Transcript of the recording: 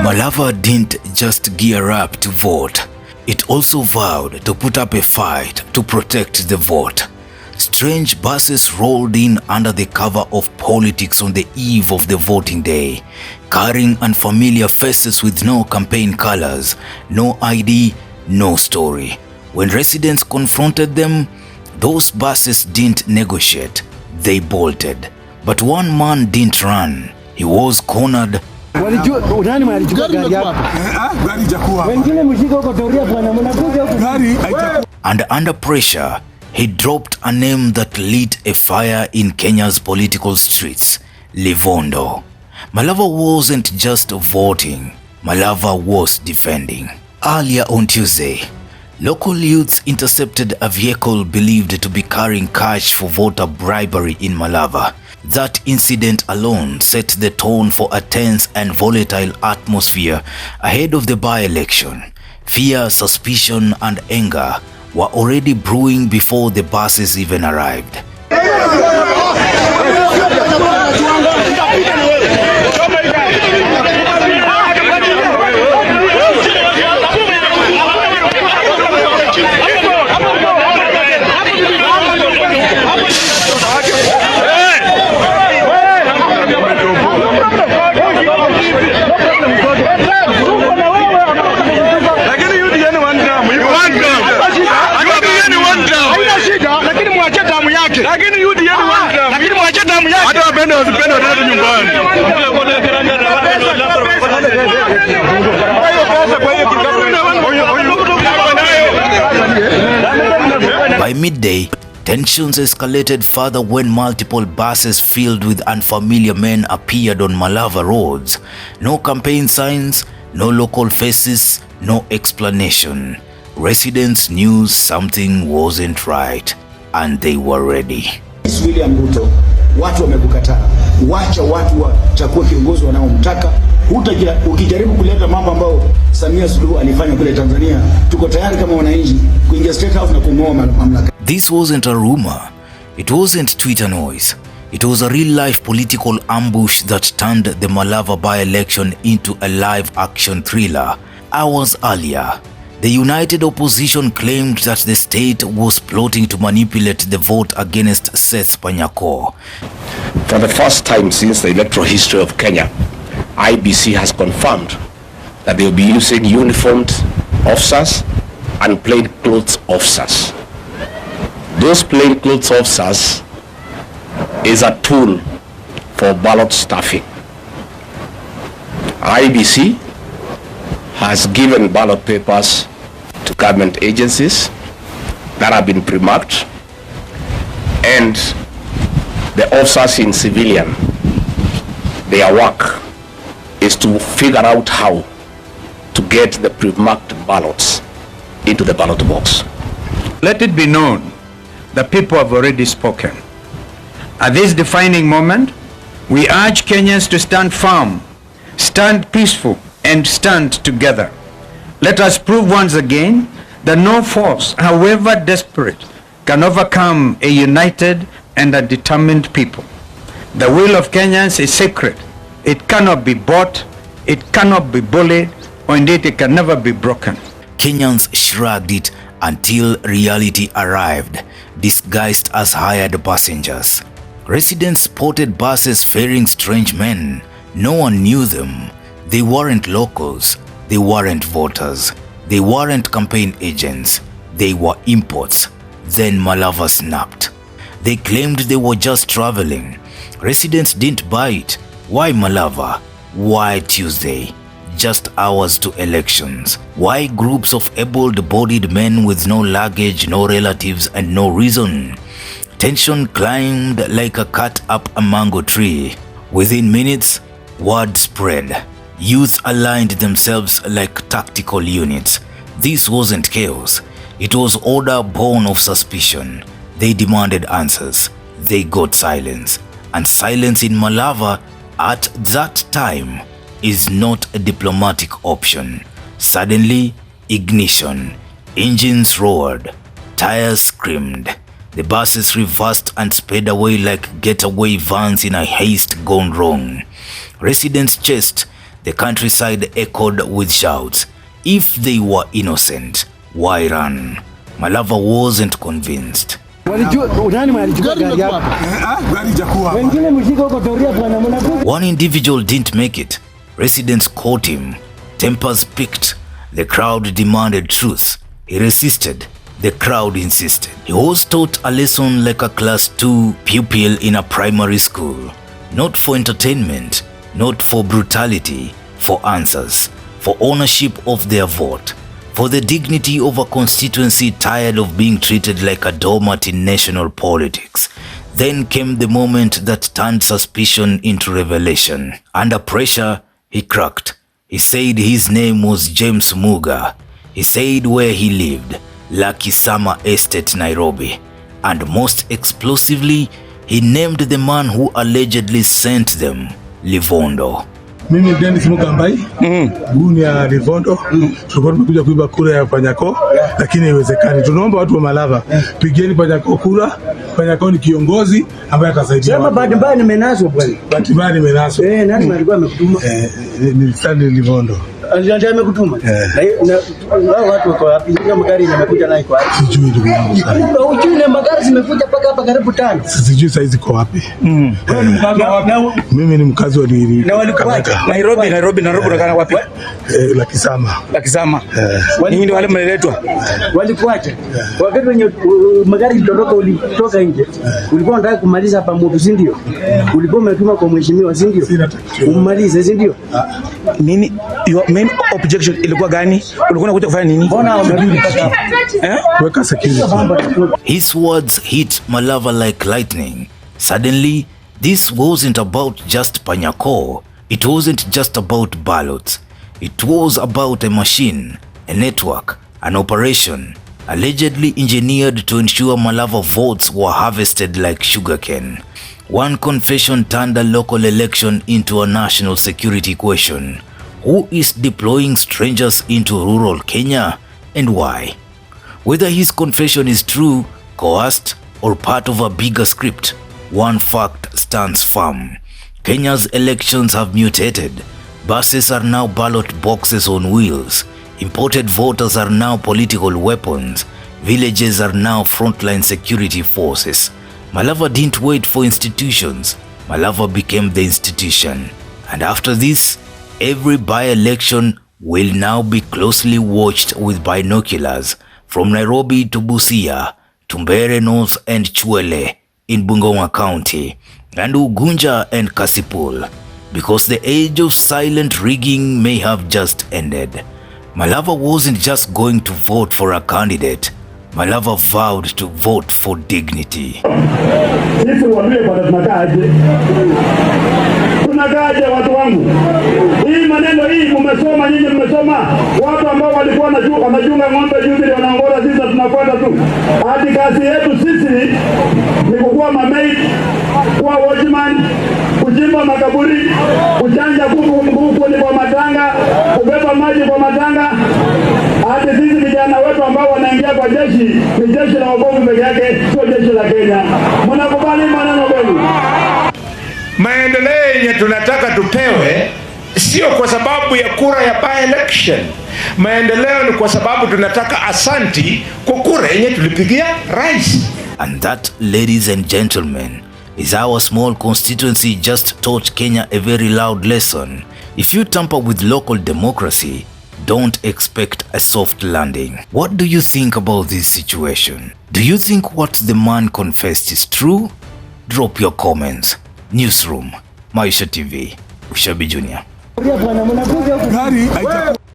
Malava didn't just gear up to vote. It also vowed to put up a fight to protect the vote. Strange buses rolled in under the cover of politics on the eve of the voting day, carrying unfamiliar faces with no campaign colors, no ID, no story. When residents confronted them, those buses didn't negotiate, they bolted. But one man didn't run. He was cornered. And under pressure, he dropped a name that lit a fire in Kenya's political streets, Livondo. Malava wasn't just voting, Malava was defending. Earlier on Tuesday, local youths intercepted a vehicle believed to be carrying cash for voter bribery in Malava. That incident alone set the tone for a tense and volatile atmosphere ahead of the by-election. Fear, suspicion, and anger were already brewing before the buses even arrived. By midday, tensions escalated further when multiple buses filled with unfamiliar men appeared on Malava roads. No campaign signs, no local faces, no explanation. Residents knew something wasn't right, and they were ready. William Ruto, watu wamekukataa. Wacha watu wachague kiongozi wanaomtaka. Ukijaribu kuleta mambo ambayo Samia Suluhu alifanya kule Tanzania, tuko tayari kama wananchi kuingia State House na kung'oa mamlaka. This wasn't a rumor. It wasn't Twitter noise. It was a real-life political ambush that turned the Malava by-election into a live-action thriller. Hours earlier, the united opposition claimed that the state was plotting to manipulate the vote against Seth Panyako. For the first time since the electoral history of Kenya, IBC has confirmed that they will be using uniformed officers and plainclothes officers. Those plainclothes officers is a tool for ballot stuffing. IBC has given ballot papers to government agencies that have been pre-marked, and the officers in civilian, their work is to figure out how to get the pre-marked ballots into the ballot box. Let it be known that people have already spoken. At this defining moment, we urge Kenyans to stand firm, stand peaceful, and stand together. Let us prove once again that no force, however desperate, can overcome a united and a determined people. The will of Kenyans is sacred. It cannot be bought, it cannot be bullied, or indeed it can never be broken. Kenyans shrugged it until reality arrived, disguised as hired passengers. Residents spotted buses ferrying strange men. No one knew them. They weren't locals. They weren't voters. They weren't campaign agents. They were imports. Then Malava snapped. They claimed they were just traveling. Residents didn't buy it. Why Malava? Why Tuesday? Just hours to elections. Why groups of able-bodied men with no luggage, no relatives, and no reason? Tension climbed like a cat up a mango tree. Within minutes, word spread. Youth aligned themselves like tactical units. This wasn't chaos. It was order born of suspicion. They demanded answers. They got silence. And silence in Malava at that time is not a diplomatic option. Suddenly, ignition. Engines roared. Tires screamed. The buses reversed and sped away like getaway vans in a haste gone wrong. Residents chased. The countryside echoed with shouts. If they were innocent, why run? Malava wasn't convinced. One individual didn't make it. Residents caught him. Tempers piqued. The crowd demanded truth. He resisted. The crowd insisted. He was taught a lesson like a class 2 pupil in a primary school. Not for entertainment, not for brutality, for answers, for ownership of their vote, for the dignity of a constituency tired of being treated like a doormat in national politics. Then came the moment that turned suspicion into revelation. Under pressure, he cracked. He said his name was James Muga. He said where he lived, Lucky Summer Estate, Nairobi. And most explosively, he named the man who allegedly sent them, Livondo. Mimi Dennis Mugambai, Goon ya Livondo, tulikuwa tumekuja kuiba kura ya Panyako, lakini haiwezekani. Tunaomba watu wa Malava, pigeni Panyako kura. Panyako ni kiongozi ambaye atasaidia. Sema bahati mbaya nimenaswa bwana. Bahati mbaya nimenaswa. Nani alikuwa amekutuma? Ni Stanley Livondo. Alianza amekutuma. Na watu wako wapi? Ile magari yamekuja nayo kwa wapi? Sijui ndugu yangu sana. Ujui ile magari zimekuja mpaka hapa karibu 5. Sijui saizi ziko wapi. Mimi ni mkazi wa Diri. Na walikuwa Nairobi nakana wapi? Laki Sama. Ninyi ndio wale mnaletwa. Walikuacha. Wakati wenye magari ilitoka ulitoka nje. Ulikuwa unataka kumaliza hapa moto, si ndio? Ulikuwa umetuma kwa mheshimiwa, si ndio? Umalize, si ndio? Nini? Your main objection ilikuwa gani? Ulikuwa unakuja kufanya nini? Mbona umerudi paka? Weka security. His words hit Malava like lightning. Suddenly, this wasn't about just Panyako. It wasn't just about ballots. It was about a machine, a network, an operation, allegedly engineered to ensure Malava votes were harvested like sugarcane. One confession turned a local election into a national security question. Who is deploying strangers into rural Kenya and why? Whether his confession is true, coerced, or part of a bigger script, one fact stands firm. Kenya's elections have mutated. Buses are now ballot boxes on wheels. Imported voters are now political weapons. Villages are now frontline security forces. Malava didn't wait for institutions. Malava became the institution. And after this, every by-election will now be closely watched with binoculars from Nairobi to Busia, to Mbeere North and Chwele in Bungoma County, and Ugunja and Kasipul, because the age of silent rigging may have just ended. Malava wasn't just going to vote for a candidate. Malava vowed to vote for dignity. Tunakaaje watu wangu? Hii maneno hii mmesoma nyinyi, mmesoma. Watu ambao walikuwa wanachunga ng'ombe juzi wanaongoza, sisi tunafuata tu. Hadi kazi yetu sisi ni kukuwa maid, kuwa watchman, kuchimba makaburi, kuchanja kuku kwa matanga, kubeba maji kwa matanga. Hadi sisi vijana wetu ambao wanaingia kwa jeshi, ni jeshi la wokovu peke yake, sio jeshi la Kenya. Mnakubali maneno kweli? Maendeleo yenye tunataka tupewe sio kwa sababu ya kura ya by-election. Maendeleo ni kwa sababu tunataka asanti kwa kura yenye tulipigia rais. And that, ladies and gentlemen, is our small constituency just taught Kenya a very loud lesson. If you tamper with local democracy, don't expect a soft landing. What do you think about this situation? Do you think what the man confessed is true? Drop your comments. Newsroom, Maisha TV, Ushabi Junior.